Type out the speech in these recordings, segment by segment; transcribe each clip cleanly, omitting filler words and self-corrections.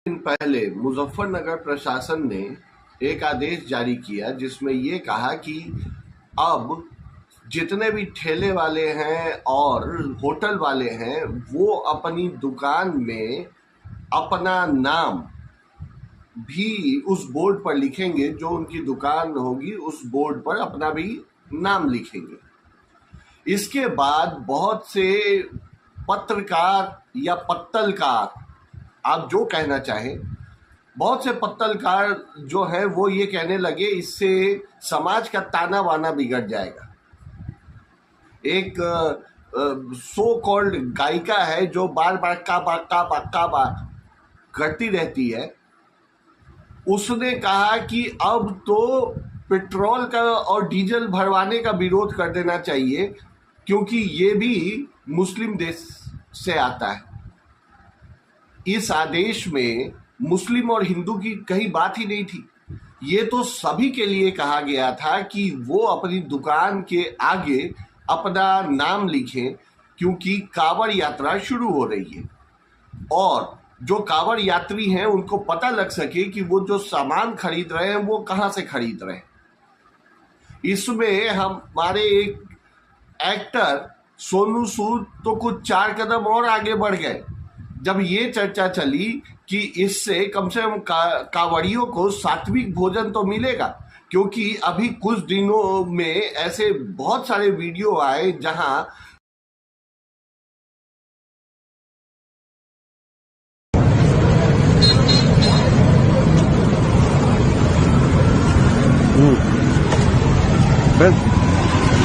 दिन पहले मुजफ्फरनगर प्रशासन ने एक आदेश जारी किया जिसमें ये कहा कि अब जितने भी ठेले वाले हैं और होटल वाले हैं वो अपनी दुकान में अपना नाम भी उस बोर्ड पर लिखेंगे। जो उनकी दुकान होगी उस बोर्ड पर अपना भी नाम लिखेंगे। इसके बाद बहुत से पत्रकार या पत्तलकार, आप जो कहना चाहें, बहुत से पत्तलकार जो है वो ये कहने लगे इससे समाज का ताना बाना बिगड़ जाएगा। एक सो कॉल्ड गायिका है जो बार बार काबा करती रहती है। उसने कहा कि अब तो पेट्रोल का और डीजल भरवाने का विरोध कर देना चाहिए क्योंकि ये भी मुस्लिम देश से आता है। इस आदेश में मुस्लिम और हिंदू की कहीं बात ही नहीं थी। ये तो सभी के लिए कहा गया था कि वो अपनी दुकान के आगे अपना नाम लिखें क्योंकि कांवड़ यात्रा शुरू हो रही है और जो कांवड़ यात्री हैं उनको पता लग सके कि वो जो सामान खरीद रहे हैं वो कहाँ से खरीद रहे हैं। इसमें हमारे एक एक्टर सोनू सूद तो कुछ 4 कदम और आगे बढ़ गए जब ये चर्चा चली कि इससे कम से कम कांवड़ियों को सात्विक भोजन तो मिलेगा, क्योंकि अभी कुछ दिनों में ऐसे बहुत सारे वीडियो आए जहां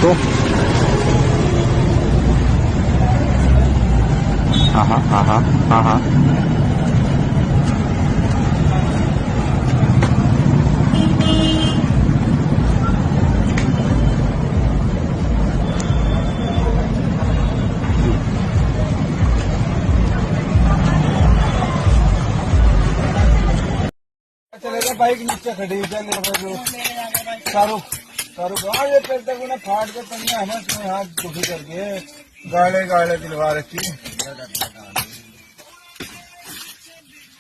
तो हाँ। चलेगा बाइक नीचे खड़ी शाहरुख ये पेड़ तक उन्हें फाड़ के तंगा है ना, उसमें हाथ दुखी कर दिए, गाड़े दिलवा रखी।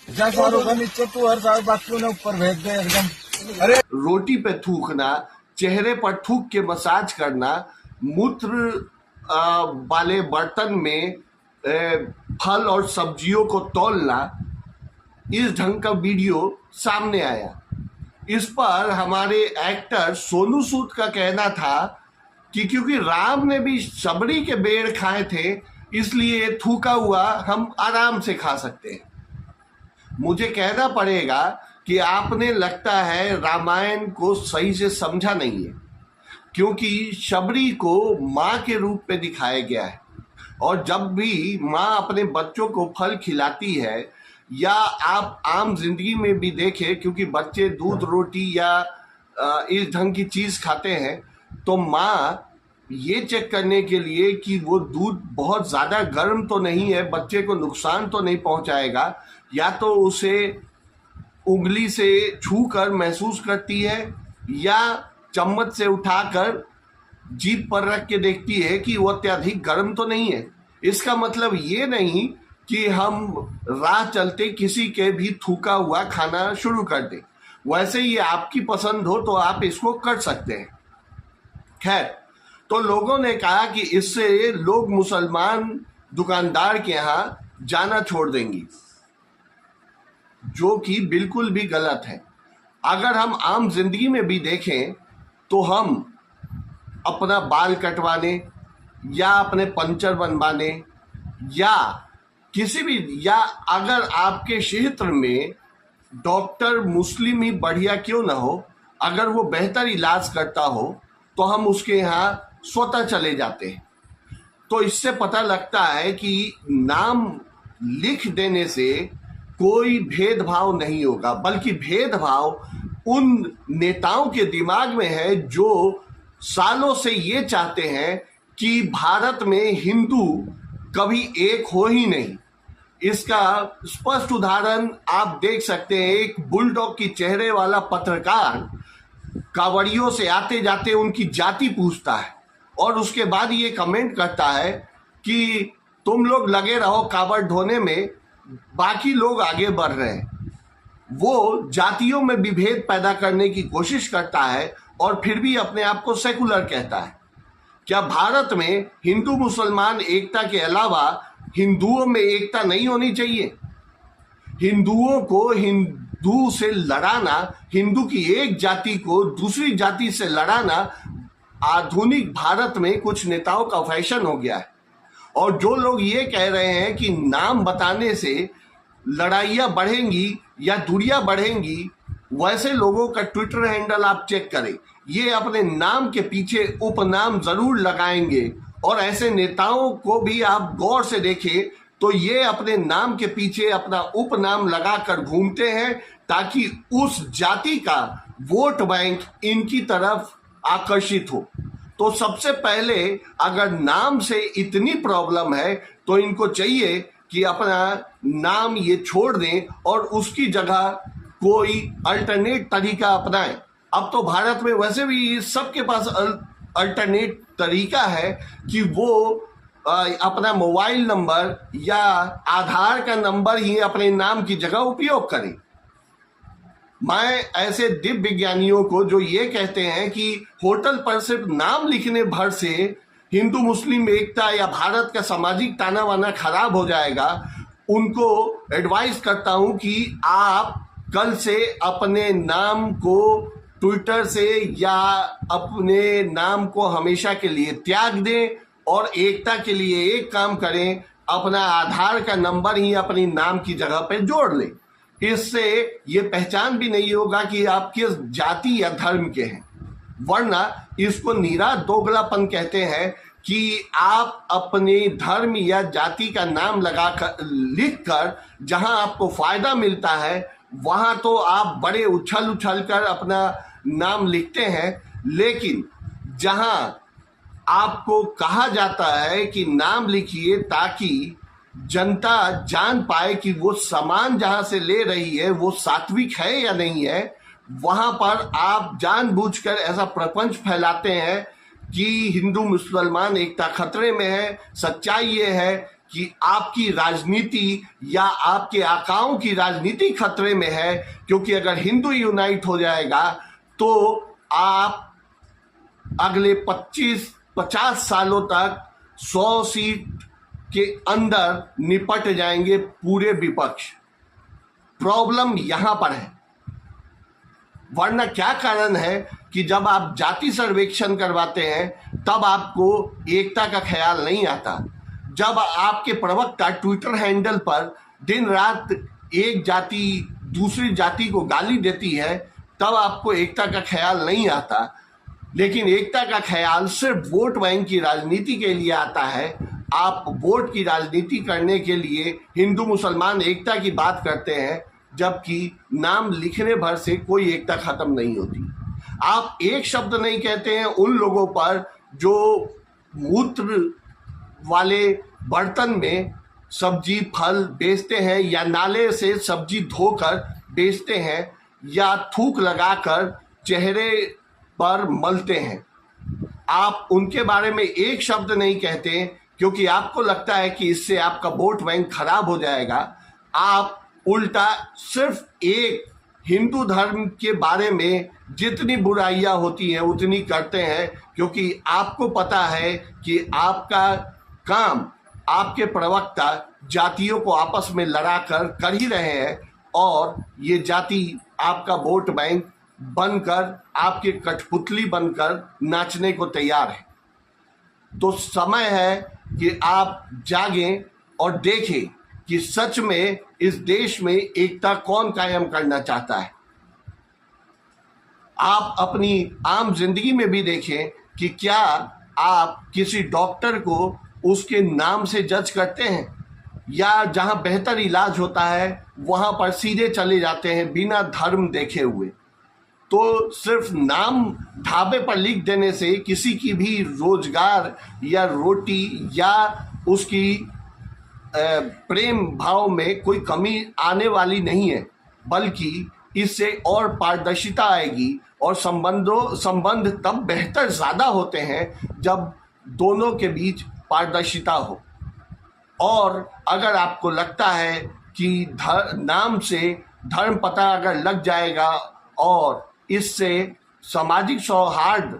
जा शाहरुख नीचे तू हर साल बाकी ने ऊपर भेज दे एकदम। अरे रोटी पे थूकना, चेहरे पर थूक के मसाज करना, मूत्र वाले बर्तन में फल और सब्जियों को तौलना, इस ढंग का वीडियो सामने आया। इस पर हमारे एक्टर सोनू सूद का कहना था कि क्योंकि राम ने भी शबरी के बेर खाए थे इसलिए थूका हुआ हम आराम से खा सकते हैं। मुझे कहना पड़ेगा कि आपने लगता है रामायण को सही से समझा नहीं है, क्योंकि शबरी को माँ के रूप में दिखाया गया है और जब भी माँ अपने बच्चों को फल खिलाती है या आप आम जिंदगी में भी देखें, क्योंकि बच्चे दूध रोटी या इस ढंग की चीज खाते हैं, तो माँ ये चेक करने के लिए कि वो दूध बहुत ज्यादा गर्म तो नहीं है, बच्चे को नुकसान तो नहीं पहुंचाएगा, या तो उसे उंगली से छू कर महसूस करती है या चम्मच से उठाकर जीभ पर रख के देखती है कि वो अत्यधिक गर्म तो नहीं है। इसका मतलब ये नहीं कि हम राह चलते किसी के भी थूका हुआ खाना शुरू कर दें। वैसे ये आपकी पसंद हो तो आप इसको कर सकते हैं। खैर, तो लोगों ने कहा कि इससे लोग मुसलमान दुकानदार के यहाँ जाना छोड़ देंगी, जो कि बिल्कुल भी गलत है। अगर हम आम जिंदगी में भी देखें तो हम अपना बाल कटवाने या अपने पंचर बनवाने या किसी भी, या अगर आपके क्षेत्र में डॉक्टर मुस्लिम ही बढ़िया क्यों ना हो, अगर वो बेहतर इलाज करता हो तो हम उसके यहाँ स्वतः चले जाते हैं। तो इससे पता लगता है कि नाम लिख देने से कोई भेदभाव नहीं होगा, बल्कि भेदभाव उन नेताओं के दिमाग में है जो सालों से ये चाहते हैं कि भारत में हिंदू कभी एक हो ही नहीं। इसका स्पष्ट उदाहरण आप देख सकते हैं। एक बुलडॉग की चेहरे वाला पत्रकार कांवड़ियों से आते जाते उनकी जाति पूछता है और उसके बाद ये कमेंट करता है कि तुम लोग लगे रहो कांवड़ ढोने में, बाकी लोग आगे बढ़ रहे हैं। वो जातियों में विभेद पैदा करने की कोशिश करता है और फिर भी अपने आप को सेकुलर कहता है। क्या भारत में हिंदू मुसलमान एकता के अलावा हिंदुओं में एकता नहीं होनी चाहिए? हिंदुओं को हिंदू से लड़ाना, हिंदू की एक जाति को दूसरी जाति से लड़ाना आधुनिक भारत में कुछ नेताओं का फैशन हो गया है। और जो लोग ये कह रहे हैं कि नाम बताने से लड़ाइयाँ बढ़ेंगी या दूरियां बढ़ेंगी, वैसे लोगों का ट्विटर हैंडल आप चेक करें। ये अपने नाम के पीछे उपनाम जरूर लगाएंगे और ऐसे नेताओं को भी आप गौर से देखें तो ये अपने नाम के पीछे अपना उपनाम लगाकर घूमते हैं ताकि उस जाति का वोट बैंक इनकी तरफ आकर्षित हो। तो सबसे पहले अगर नाम से इतनी प्रॉब्लम है तो इनको चाहिए कि अपना नाम ये छोड़ दें और उसकी जगह कोई अल्टरनेट तरीका अपनाएं। अब तो भारत में वैसे भी सबके पास अल्टरनेट तरीका है कि वो अपना मोबाइल नंबर या आधार का नंबर ही अपने नाम की जगह उपयोग करें। मैं ऐसे दिव्य विज्ञानियों को जो ये कहते हैं कि होटल पर सिर्फ नाम लिखने भर से हिंदू मुस्लिम एकता या भारत का सामाजिक ताना बाना खराब हो जाएगा, उनको एडवाइस करता हूं कि आप कल से अपने नाम को ट्विटर से या अपने नाम को हमेशा के लिए त्याग दें और एकता के लिए एक काम करें, अपना आधार का नंबर ही अपनी नाम की जगह पे जोड़ लें। इससे ये पहचान भी नहीं होगा कि आप किस जाति या धर्म के हैं, वरना इसको नीरा दोगलापन कहते हैं कि आप अपने धर्म या जाति का नाम लगाकर लिखकर जहां आपको फायदा मिलता है वहां तो आप बड़े उछल उछल कर अपना नाम लिखते हैं, लेकिन जहां आपको कहा जाता है कि नाम लिखिए ताकि जनता जान पाए कि वो सामान जहां से ले रही है वो सात्विक है या नहीं है, वहां पर आप जानबूझकर ऐसा प्रपंच फैलाते हैं कि हिंदू मुसलमान एकता खतरे में है। सच्चाई ये है कि आपकी राजनीति या आपके आकाओं की राजनीति खतरे में है, क्योंकि अगर हिंदू यूनाइट हो जाएगा तो आप अगले 25-50 सालों तक 100 सीट के अंदर निपट जाएंगे पूरे विपक्ष। प्रॉब्लम यहां पर है। वरना क्या कारण है कि जब आप जाति सर्वेक्षण करवाते हैं तब आपको एकता का ख्याल नहीं आता। जब आपके प्रवक्ता ट्विटर हैंडल पर दिन रात एक जाति दूसरी जाति को गाली देती है तब आपको एकता का ख्याल नहीं आता। लेकिन एकता का ख्याल सिर्फ वोट बैंक की राजनीति के लिए आता है। आप वोट की राजनीति करने के लिए हिंदू मुसलमान एकता की बात करते हैं, जबकि नाम लिखने भर से कोई एकता खत्म नहीं होती। आप एक शब्द नहीं कहते हैं उन लोगों पर जो मूत्र वाले बर्तन में सब्जी फल बेचते हैं या नाले से सब्जी धोकर बेचते हैं या थूक लगाकर चेहरे पर मलते हैं। आप उनके बारे में एक शब्द नहीं कहते क्योंकि आपको लगता है कि इससे आपका वोट बैंक खराब हो जाएगा। आप उल्टा सिर्फ एक हिंदू धर्म के बारे में जितनी बुराइयां होती हैं उतनी करते हैं, क्योंकि आपको पता है कि आपका काम आपके प्रवक्ता जातियों को आपस में लड़ाकर कर ही रहे हैं और ये जाति आपका वोट बैंक बनकर आपके कठपुतली बनकर नाचने को तैयार है। तो समय है कि आप जागें और देखें कि सच में इस देश में एकता कौन कायम करना चाहता है। आप अपनी आम जिंदगी में भी देखें कि क्या आप किसी डॉक्टर को उसके नाम से जज करते हैं या जहां बेहतर इलाज होता है वहां पर सीधे चले जाते हैं बिना धर्म देखे हुए। तो सिर्फ नाम ढाबे पर लिख देने से किसी की भी रोजगार या रोटी या उसकी प्रेम भाव में कोई कमी आने वाली नहीं है, बल्कि इससे और पारदर्शिता आएगी और संबंध तब बेहतर ज़्यादा होते हैं जब दोनों के बीच पारदर्शिता हो। और अगर आपको लगता है कि नाम से धर्म पता अगर लग जाएगा और इससे सामाजिक सौहार्द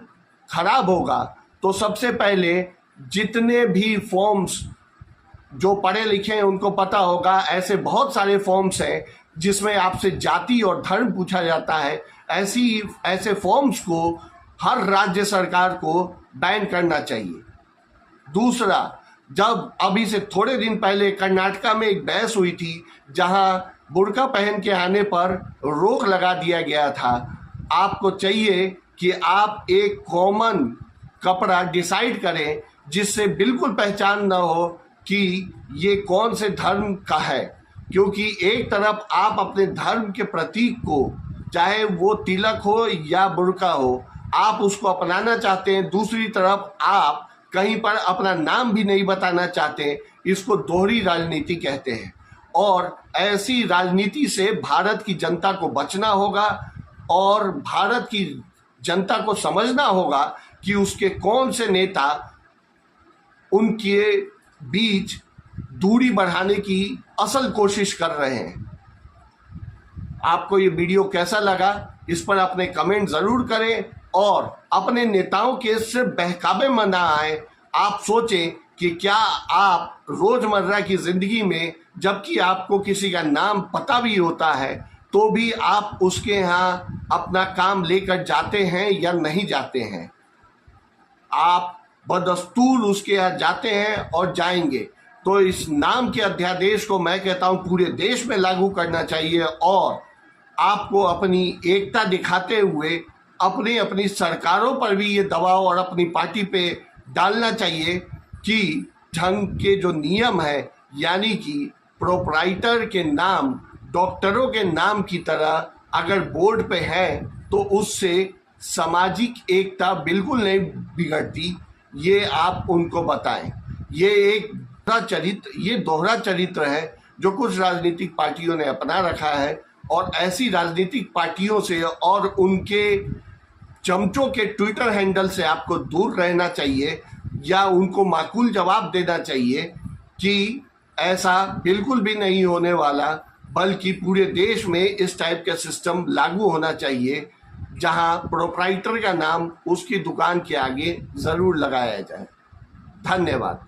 खराब होगा, तो सबसे पहले जितने भी फॉर्म्स, जो पढ़े लिखे हैं उनको पता होगा, ऐसे बहुत सारे फॉर्म्स हैं जिसमें आपसे जाति और धर्म पूछा जाता है। ऐसे फॉर्म्स को हर राज्य सरकार को बैन करना चाहिए। दूसरा, जब अभी से थोड़े दिन पहले कर्नाटका में एक बहस हुई थी जहां बुर्का पहन के आने पर रोक लगा दिया गया था, आपको चाहिए कि आप एक कॉमन कपड़ा डिसाइड करें जिससे बिल्कुल पहचान न हो कि ये कौन से धर्म का है। क्योंकि एक तरफ आप अपने धर्म के प्रतीक को, चाहे वो तिलक हो या बुर्का हो, आप उसको अपनाना चाहते हैं, दूसरी तरफ आप कहीं पर अपना नाम भी नहीं बताना चाहते। इसको दोहरी राजनीति कहते हैं और ऐसी राजनीति से भारत की जनता को बचना होगा और भारत की जनता को समझना होगा कि उसके कौन से नेता उनके बीच दूरी बढ़ाने की असल कोशिश कर रहे हैं। आपको ये वीडियो कैसा लगा, इस पर अपने कमेंट जरूर करें और अपने नेताओं के सिर्फ बहकावे में ना आए। आप सोचें कि क्या आप रोजमर्रा की जिंदगी में, जबकि आपको किसी का नाम पता भी होता है, तो भी आप उसके यहाँ अपना काम लेकर जाते हैं या नहीं जाते हैं। आप बदस्तूर उसके यहाँ जाते हैं और जाएंगे। तो इस नाम के अध्यादेश को मैं कहता हूँ पूरे देश में लागू करना चाहिए और आपको अपनी एकता दिखाते हुए अपनी सरकारों पर भी ये दबाव और अपनी पार्टी पे डालना चाहिए कि ढंग के जो नियम है, यानी कि प्रोप्राइटर के नाम डॉक्टरों के नाम की तरह अगर बोर्ड पे है तो उससे सामाजिक एकता बिल्कुल नहीं बिगड़ती। ये आप उनको बताएं। ये दोहरा चरित्र है जो कुछ राजनीतिक पार्टियों ने अपना रखा है और ऐसी राजनीतिक पार्टियों से और उनके चमचों के ट्विटर हैंडल से आपको दूर रहना चाहिए या उनको माकूल जवाब देना चाहिए कि ऐसा बिल्कुल भी नहीं होने वाला, बल्कि पूरे देश में इस टाइप का सिस्टम लागू होना चाहिए जहां प्रोप्राइटर का नाम उसकी दुकान के आगे जरूर लगाया जाए। धन्यवाद।